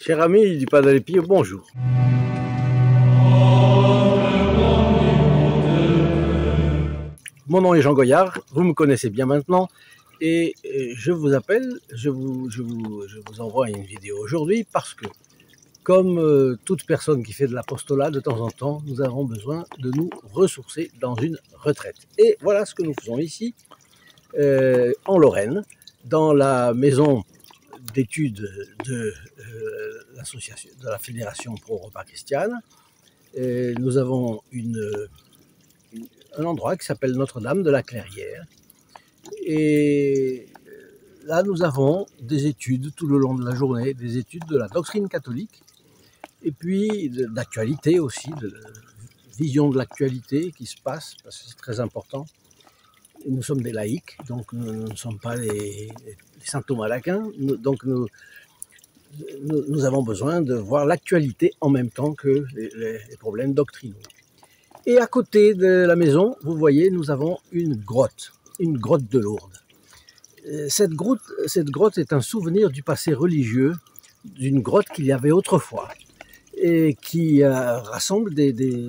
Cher ami du Pas d'Alépie, bonjour. Mon nom est Jean Goyard, vous me connaissez bien maintenant et je vous appelle, je vous envoie une vidéo aujourd'hui parce que comme toute personne qui fait de l'apostolat, de temps en temps, nous avons besoin de nous ressourcer dans une retraite. Et voilà ce que nous faisons ici, en Lorraine, dans la maison d'études de l'association, de la Fédération pro-Europa Christiane. Nous avons un endroit qui s'appelle Notre-Dame de la Clairière. Et là, nous avons des études tout le long de la journée, des études de la doctrine catholique, et puis d'actualité aussi, de vision de l'actualité qui se passe, parce que c'est très important. Nous sommes des laïcs, donc nous ne sommes pas les saint Thomas d'Aquin, donc nous avons besoin de voir l'actualité en même temps que les problèmes doctrinaux. Et à côté de la maison, vous voyez, nous avons une grotte de Lourdes. Cette grotte est un souvenir du passé religieux d'une grotte qu'il y avait autrefois et qui rassemble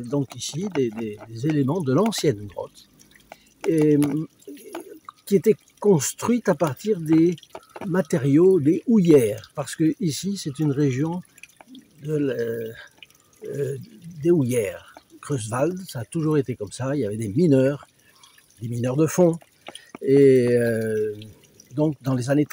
donc ici des éléments de l'ancienne grotte et qui était construite à partir des matériaux, des houillères, parce que ici c'est une région des houillères. Creuswald, ça a toujours été comme ça, il y avait des mineurs de fond, et donc dans les années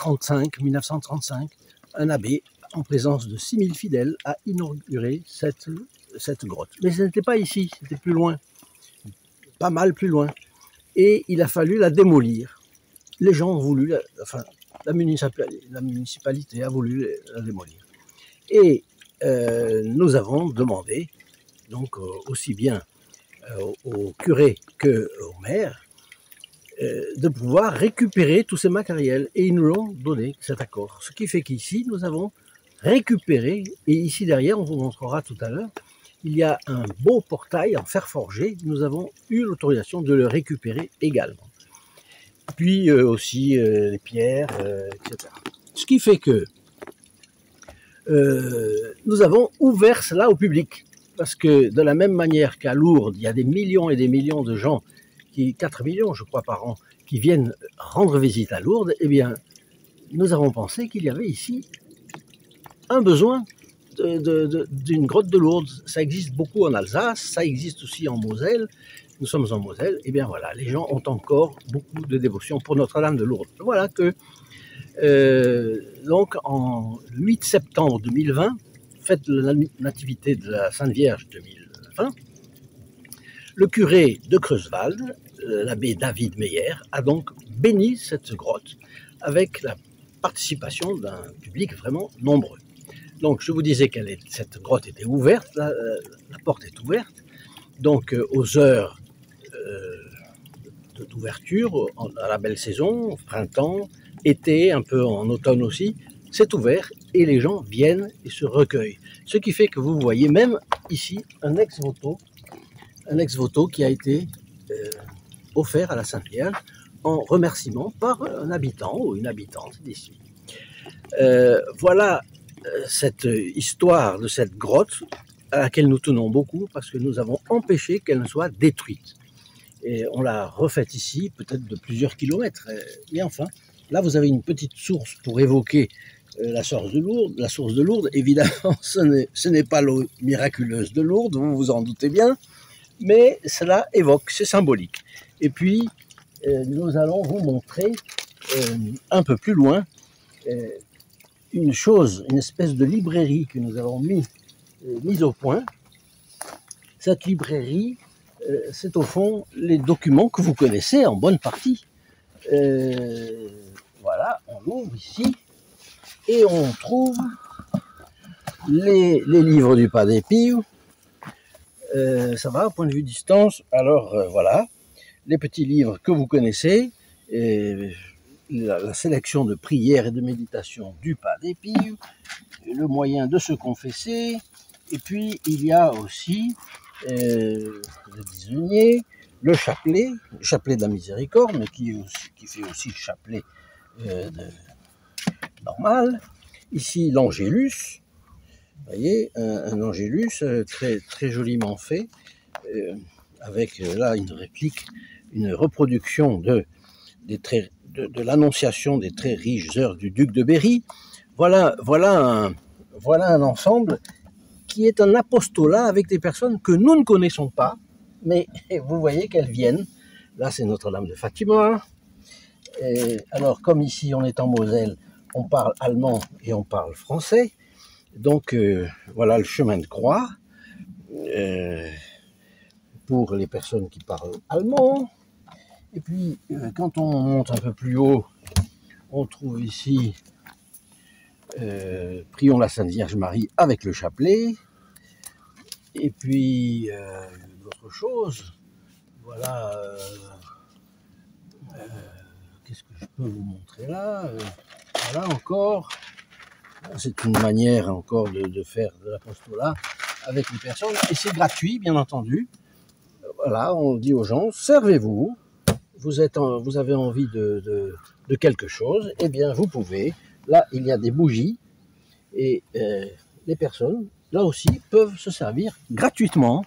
1935, un abbé, en présence de 6000 fidèles, a inauguré cette grotte. Mais ce n'était pas ici, c'était plus loin, pas mal plus loin, et il a fallu la démolir. Les gens ont voulu, la municipalité a voulu la démolir. Et nous avons demandé, donc aussi bien au curé qu'au maire, de pouvoir récupérer tous ces matériels. Et ils nous l'ont donné, cet accord. Ce qui fait qu'ici, nous avons récupéré, et ici derrière, on vous montrera tout à l'heure, il y a un beau portail en fer forgé. Nous avons eu l'autorisation de le récupérer également. Puis aussi les pierres, etc. Ce qui fait que nous avons ouvert cela au public. Parce que de la même manière qu'à Lourdes, il y a des millions et des millions de gens, 4 millions je crois par an, qui viennent rendre visite à Lourdes, eh bien, nous avons pensé qu'il y avait ici un besoin d'une grotte de Lourdes. Ça existe beaucoup en Alsace, ça existe aussi en Moselle. Nous sommes en Moselle, et bien voilà, les gens ont encore beaucoup de dévotion pour Notre-Dame de Lourdes. Voilà que, donc en 8 septembre 2020, fête de la nativité de la Sainte Vierge 2020, le curé de Creuswald, l'abbé David Meyer, a donc béni cette grotte avec la participation d'un public vraiment nombreux. Donc je vous disais que cette grotte était ouverte, la porte est ouverte, donc aux heures d'ouverture, à la belle saison, printemps, été, un peu en automne aussi, c'est ouvert et les gens viennent et se recueillent. Ce qui fait que vous voyez même ici un ex-voto qui a été offert à la Sainte Vierge en remerciement par un habitant ou une habitante d'ici. Voilà cette histoire de cette grotte à laquelle nous tenons beaucoup parce que nous avons empêché qu'elle ne soit détruite. Et on l'a refaite ici, peut-être de plusieurs kilomètres. Mais enfin, là vous avez une petite source pour évoquer la source de Lourdes. Évidemment, ce n'est pas l'eau miraculeuse de Lourdes, vous vous en doutez bien, mais cela évoque, c'est symbolique. Et puis, nous allons vous montrer un peu plus loin une espèce de librairie que nous avons mise au point. Cette librairie, c'est au fond les documents que vous connaissez en bonne partie. Voilà, on ouvre ici et on trouve les livres du Padre Pio. Ça va, au point de vue distance. Alors voilà, les petits livres que vous connaissez, la sélection de prières et de méditation du Padre Pio, le moyen de se confesser, et puis il y a aussi le bisonnier, le chapelet de la miséricorde, mais qui fait aussi le chapelet normal. Ici l'Angélus, Vous voyez, un angélus très, très joliment fait, avec là une réplique, une reproduction de l'annonciation des très riches heures du duc de Berry. Voilà un ensemble qui est un apostolat avec des personnes que nous ne connaissons pas, mais vous voyez qu'elles viennent. Là, c'est Notre-Dame de Fatima. Et alors, comme ici, on est en Moselle, on parle allemand et on parle français. Donc, voilà le chemin de croix pour les personnes qui parlent allemand. Et puis, quand on monte un peu plus haut, on trouve ici Prions la Sainte Vierge Marie avec le chapelet. Et puis, d'autres choses. Voilà. Qu'est-ce que je peux vous montrer là? Voilà encore. C'est une manière encore de faire de l'apostolat avec les personnes. Et c'est gratuit, bien entendu. Voilà, on dit aux gens, servez-vous. Vous avez envie de quelque chose, eh bien vous pouvez. Là, il y a des bougies et les personnes, là aussi, peuvent se servir gratuitement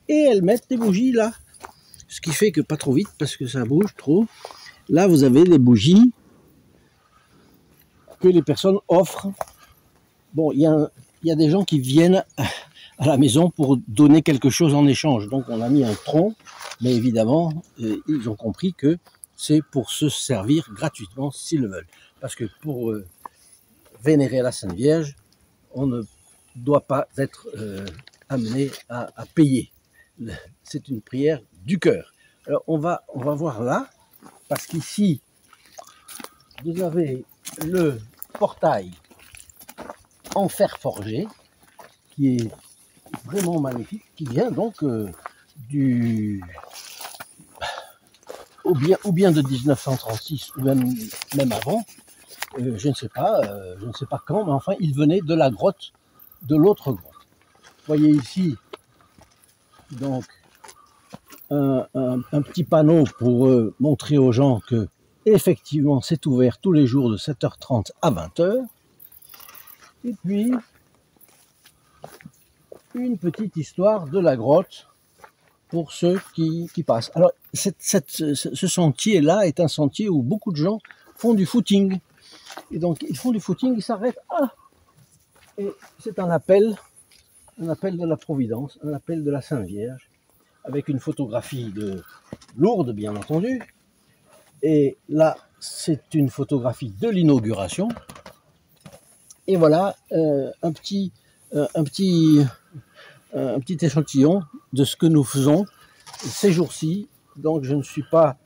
et elles mettent des bougies là. Ce qui fait que pas trop vite parce que ça bouge trop. Là, vous avez des bougies que les personnes offrent. Bon, il y a des gens qui viennent à la maison pour donner quelque chose en échange. Donc on a mis un tronc, mais évidemment, ils ont compris que c'est pour se servir gratuitement s'ils le veulent. Parce que pour vénérer la Sainte Vierge, on ne doit pas être amené à payer. C'est une prière du cœur. Alors on va voir là, parce qu'ici, vous avez le portail en fer forgé, qui est vraiment magnifique, qui vient donc ou bien de 1936 ou même avant, je ne sais pas quand, mais enfin il venait de la grotte, de l'autre grotte. Vous voyez ici donc un petit panneau pour montrer aux gens que effectivement c'est ouvert tous les jours de 7h30 à 20h. Et puis une petite histoire de la grotte pour ceux qui passent. Alors, ce sentier-là est un sentier où beaucoup de gens font du footing. Et donc, ils font du footing, ils s'arrêtent. Ah! Et c'est un appel de la Providence, un appel de la Sainte Vierge, avec une photographie de Lourdes, bien entendu. Et là, c'est une photographie de l'inauguration. Et voilà un petit échantillon de ce que nous faisons ces jours-ci. Donc je ne suis pas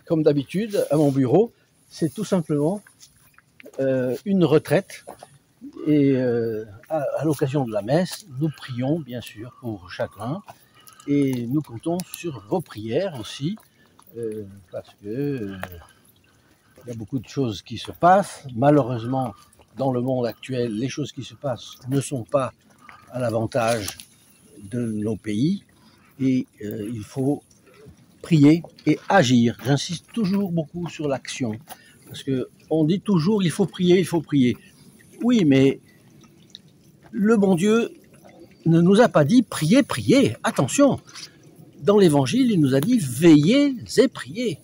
comme d'habitude à mon bureau, c'est tout simplement une retraite. Et à l'occasion de la messe, nous prions bien sûr pour chacun et nous comptons sur vos prières aussi, parce que il y a beaucoup de choses qui se passent. Malheureusement, dans le monde actuel, les choses qui se passent ne sont pas à l'avantage de nos pays et il faut prier et agir. J'insiste toujours beaucoup sur l'action parce qu'on dit toujours il faut prier, il faut prier. Oui, mais le bon Dieu ne nous a pas dit priez, priez. Attention, dans l'évangile, il nous a dit veillez et priez.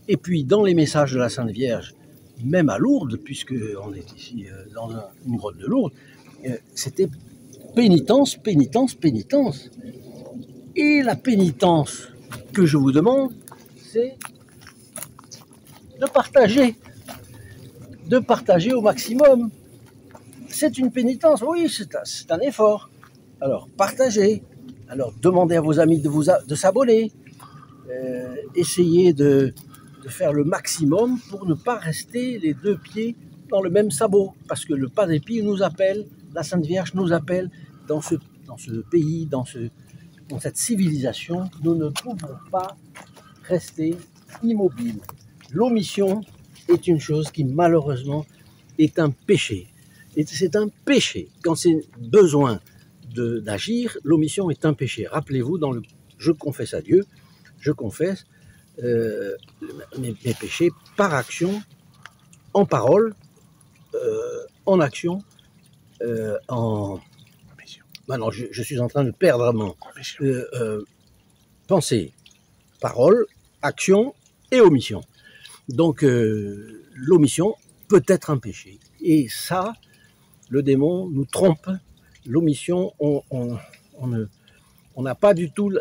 Et puis dans les messages de la Sainte Vierge, même à Lourdes, puisqu'on est ici dans une grotte de Lourdes, c'était pénitence, pénitence, pénitence. Et la pénitence que je vous demande, c'est de partager au maximum. C'est une pénitence, oui, c'est un effort. Alors, partagez. Alors, demandez à vos amis de s'abonner. Essayez de faire le maximum pour ne pas rester les deux pieds dans le même sabot. Parce que le Padre Pie nous appelle, la Sainte Vierge nous appelle dans ce pays, dans cette civilisation. Nous ne pouvons pas rester immobiles. L'omission est une chose qui malheureusement est un péché. Et c'est un péché. Quand c'est besoin d'agir, l'omission est un péché. Rappelez-vous, dans le « Je confesse à Dieu », je confesse mes péchés par action, en parole, en action, Maintenant, je suis en train de perdre mon pensée, parole, action et omission. Donc, l'omission peut être un péché. Et ça, le démon nous trompe. L'omission, on n'a pas du tout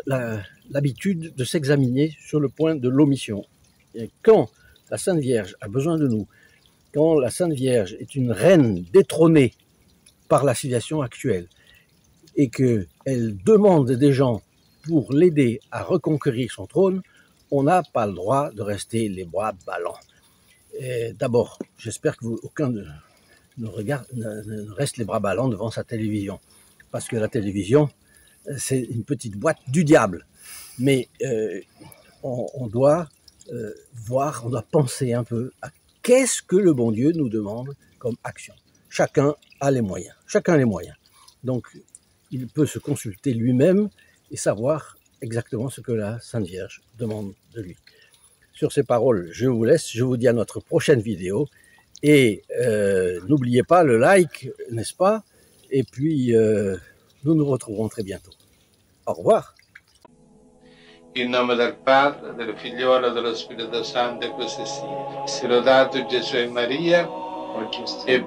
l'habitude de s'examiner sur le point de l'omission. Et quand la Sainte Vierge a besoin de nous, quand la Sainte Vierge est une reine détrônée par la situation actuelle et qu'elle demande des gens pour l'aider à reconquérir son trône, on n'a pas le droit de rester les bras ballants. D'abord, j'espère que aucun ne reste les bras ballants devant sa télévision, parce que la télévision, c'est une petite boîte du diable. Mais on doit voir, on doit penser un peu à qu'est-ce que le bon Dieu nous demande comme action. Chacun a les moyens, chacun a les moyens. Donc, il peut se consulter lui-même et savoir exactement ce que la Sainte Vierge demande de lui. Sur ces paroles, je vous laisse, je vous dis à notre prochaine vidéo. Et n'oubliez pas le like, n'est-ce pas? Et puis, nous nous retrouverons très bientôt. Au revoir. In nome del Padre, del Figliolo e dello Spirito Santo, e così sia. Sia lodato Gesù e Maria, e